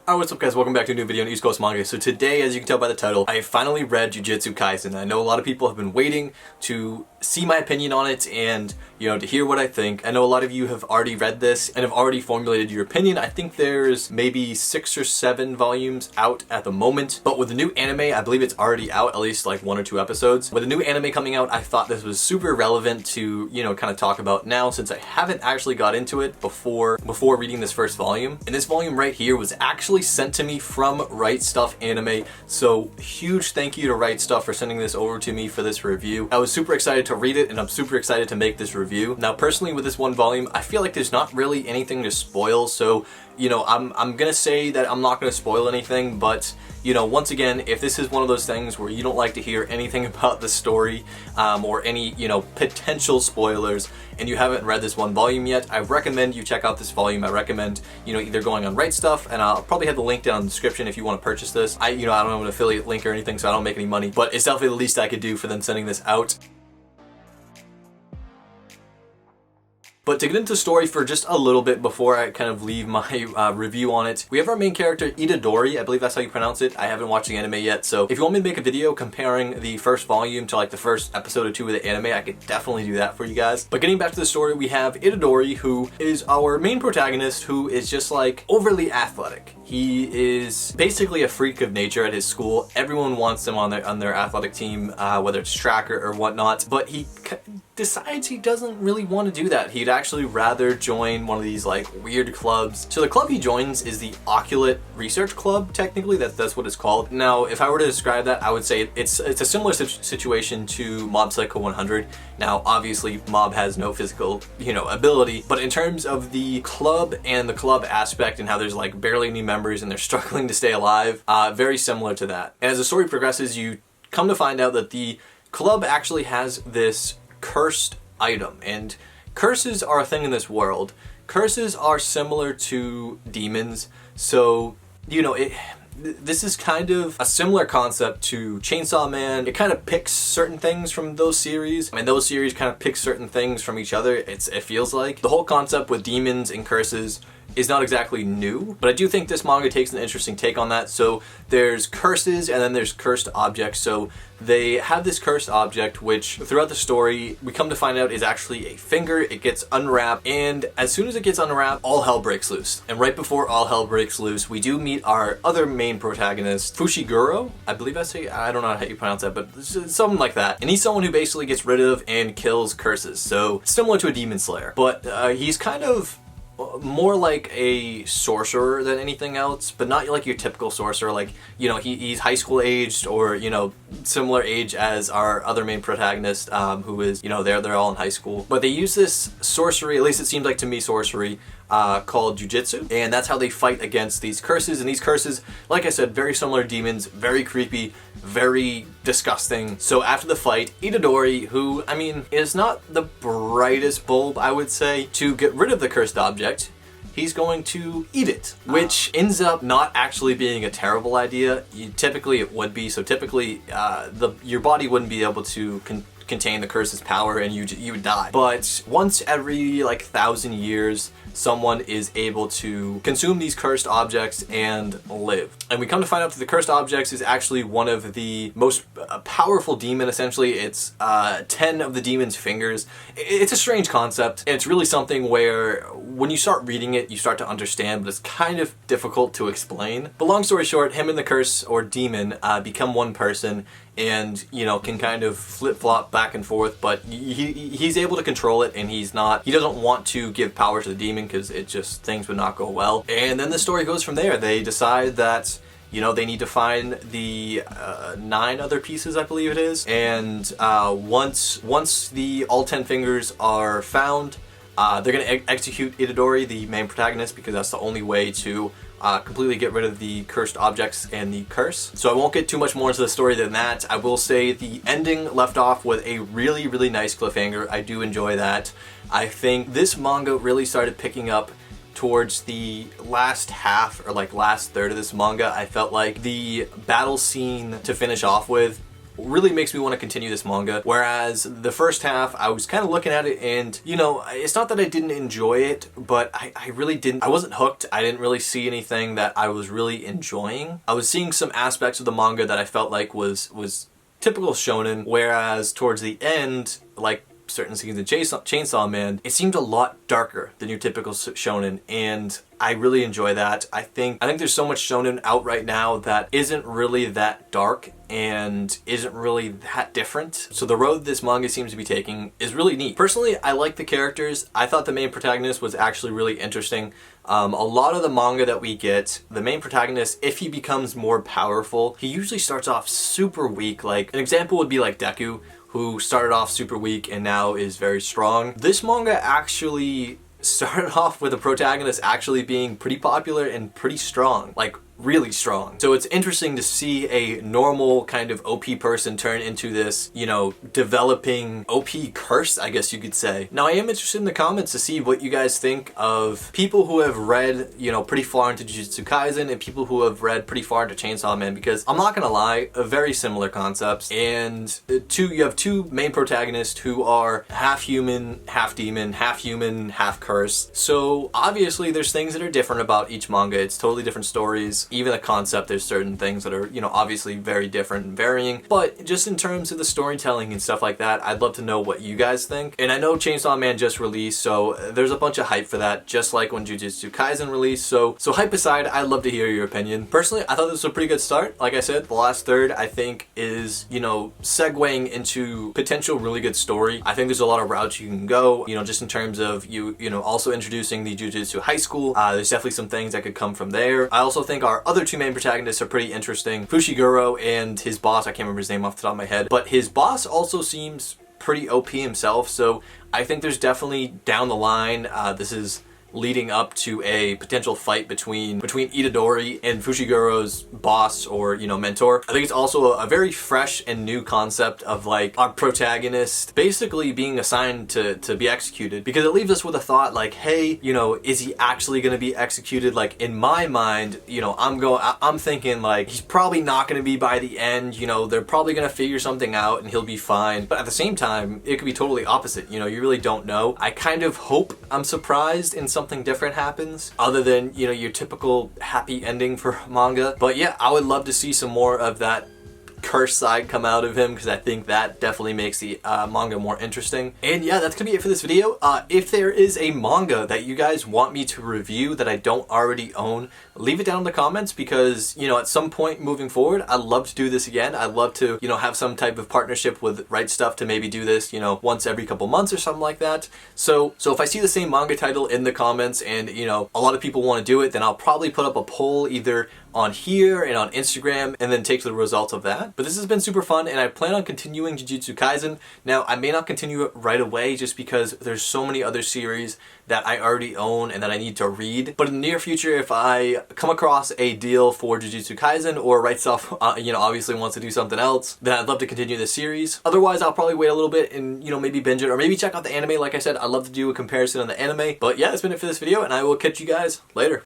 Alright, what's up guys, welcome back to a new video on East Coast Manga. So today, as you can tell by the title, I finally read Jujutsu Kaisen. I know a lot of people have been waiting to see my opinion on it and, to hear what I think. I know a lot of you have already read this and have already formulated your opinion. I think there's maybe 6 or 7 volumes out at the moment, but with the new anime, I believe it's already out, at least like 1 or 2 episodes. With the new anime coming out, I thought this was super relevant to, kind of talk about now, since I haven't actually got into it before reading this first volume. And this volume right here was actually sent to me from RightStuf Anime, so huge thank you to RightStuf for sending this over to me for this review. I was super excited to read it and I'm super excited to make this review. Now personally with this one volume, I feel like there's not really anything to spoil, so I'm gonna say that I'm not gonna spoil anything, but once again, if this is one of those things where you don't like to hear anything about the story or any potential spoilers and you haven't read this one volume yet, I recommend you check out this volume. I recommend either going on RightStuf, and I'll probably have the link down in the description if you want to purchase this. I don't have an affiliate link or anything, so I don't make any money, but it's definitely the least I could do for them sending this out. But to get into the story for just a little bit before I kind of leave my review on it, we have our main character Itadori, I believe that's how you pronounce it. I haven't watched the anime yet, so if you want me to make a video comparing the first volume to like the first episode or 2 of the anime, I could definitely do that for you guys. But getting back to the story, we have Itadori, who is our main protagonist, who is just like overly athletic. He is basically a freak of nature at his school. Everyone wants him on their athletic team, whether it's track or whatnot, but he decides he doesn't really want to do that. He'd actually rather join one of these like weird clubs. So the club he joins is the Oculate Research Club, technically. That's what it's called. Now, if I were to describe that, I would say it's a similar situation to Mob Psycho 100. Now, obviously, Mob has no physical, ability, but in terms of the club and the club aspect and how there's like barely any members and they're struggling to stay alive, very similar to that. And as the story progresses, you come to find out that the club actually has this cursed item, and curses are a thing in this world. Curses are similar to demons, so this is kind of a similar concept to Chainsaw Man. It kind of picks certain things from those series, and those series kind of pick certain things from each other. It feels like the whole concept with demons and curses is not exactly new, but I do think this manga takes an interesting take on that. So there's curses and then there's cursed objects. So they have this cursed object, which throughout the story we come to find out is actually a finger. It gets unwrapped, and as soon as it gets unwrapped, all hell breaks loose. And right before all hell breaks loose, we do meet our other main protagonist, Fushiguro. I believe I don't know how you pronounce that, but something like that. And he's someone who basically gets rid of and kills curses. So similar to a demon slayer, but he's kind of more like a sorcerer than anything else, but not like your typical sorcerer. Like, he's high school aged, or, similar age as our other main protagonist, who is, they're all in high school. But they use this sorcery, at least it seems like to me, sorcery, called Jujutsu, and that's how they fight against these curses. And these curses, like I said, very similar to demons, very creepy, very disgusting. So after the fight, Itadori, who, is not the brightest bulb, I would say, to get rid of the cursed object, he's going to eat it, which ends up not actually being a terrible idea. Typically it would be. So typically your body wouldn't be able to contain the curse's power, and you would die. But once every 1,000 years, someone is able to consume these cursed objects and live. And we come to find out that the cursed objects is actually one of the most powerful demon. Essentially, it's 10 of the demon's fingers. It's a strange concept, and it's really something where when you start reading it, you start to understand, but it's kind of difficult to explain. But long story short, him and the curse or demon become one person, and can kind of flip-flop back and forth, but he's able to control it, and he doesn't want to give power to the demon because things would not go well. And then the story goes from there. They decide that they need to find the 9 other pieces, I believe it is, and once all 10 fingers are found, they're going to execute Itadori, the main protagonist, because that's the only way to completely get rid of the cursed objects and the curse. So I won't get too much more into the story than that. I will say the ending left off with a really, really nice cliffhanger. I do enjoy that. I think this manga really started picking up towards the last half, or last third of this manga. I felt like the battle scene to finish off with really makes me want to continue this manga. Whereas the first half, I was kind of looking at it and, you know, it's not that I didn't enjoy it, but I really didn't. I wasn't hooked. I didn't really see anything that I was really enjoying. I was seeing some aspects of the manga that I felt like was typical shonen, whereas towards the end, like certain scenes in Chainsaw Man, it seemed a lot darker than your typical shonen, and I really enjoy that. I think there's so much shonen out right now that isn't really that dark and isn't really that different. So the road this manga seems to be taking is really neat. Personally, I like the characters. I thought the main protagonist was actually really interesting. A lot of the manga that we get, the main protagonist, if he becomes more powerful, he usually starts off super weak. Like, an example would be like Deku, who started off super weak and now is very strong. This manga actually started off with the protagonist actually being pretty popular and pretty strong, like really strong. So it's interesting to see a normal kind of OP person turn into this, you know, developing OP curse, I guess you could say. Now I am interested in the comments to see what you guys think of people who have read, you know, pretty far into Jujutsu Kaisen and people who have read pretty far into Chainsaw Man, because I'm not gonna lie, very similar concepts, and you have two main protagonists who are half human, half demon, half human, half curse. So obviously there's things that are different about each manga. It's totally different stories. Even the concept, there's certain things that are, you know, obviously very different and varying, but just in terms of the storytelling and stuff like that, I'd love to know what you guys think. And I know Chainsaw Man just released, so there's a bunch of hype for that, just like when Jujutsu Kaisen released, so hype aside, I'd love to hear your opinion. Personally, I thought this was a pretty good start. Like I said, the last third, I think, is, you know, segueing into potential really good story. I think there's a lot of routes you can go, you know, just in terms of you know, also introducing the Jujutsu high school. There's definitely some things that could come from there. I also think our other two main protagonists are pretty interesting. Fushiguro and his boss, I can't remember his name off the top of my head, but his boss also seems pretty OP himself, so I think there's definitely down the line, this is leading up to a potential fight between Itadori and Fushiguro's boss, or, you know, mentor. I think it's also a very fresh and new concept of like our protagonist basically being assigned to be executed, because it leaves us with a thought like, hey, you know, is he actually going to be executed? Like, in my mind, you know, I'm thinking like he's probably not going to be by the end, you know, they're probably going to figure something out and he'll be fine. But at the same time, it could be totally opposite, you know, you really don't know. I kind of hope I'm surprised in something different happens other than, you know, your typical happy ending for manga. But yeah, I would love to see some more of that curse side come out of him, because I think that definitely makes the manga more interesting. And yeah, that's gonna be it for this video. If there is a manga that you guys want me to review that I don't already own, leave it down in the comments, because, you know, at some point moving forward, I'd love to do this again. I'd love to, you know, have some type of partnership with RightStuf to maybe do this, you know, once every couple months or something like that. So if I see the same manga title in the comments and, you know, a lot of people want to do it, then I'll probably put up a poll either on here and on Instagram and then take the results of that. But this has been super fun, and I plan on continuing Jujutsu Kaisen. Now, I may not continue it right away just because there's so many other series that I already own and that I need to read. But in the near future, if I come across a deal for Jujutsu Kaisen, or RightStuf, you know, obviously wants to do something else, then I'd love to continue this series. Otherwise, I'll probably wait a little bit and, you know, maybe binge it, or maybe check out the anime. Like I said, I'd love to do a comparison on the anime. But yeah, that's been it for this video, and I will catch you guys later.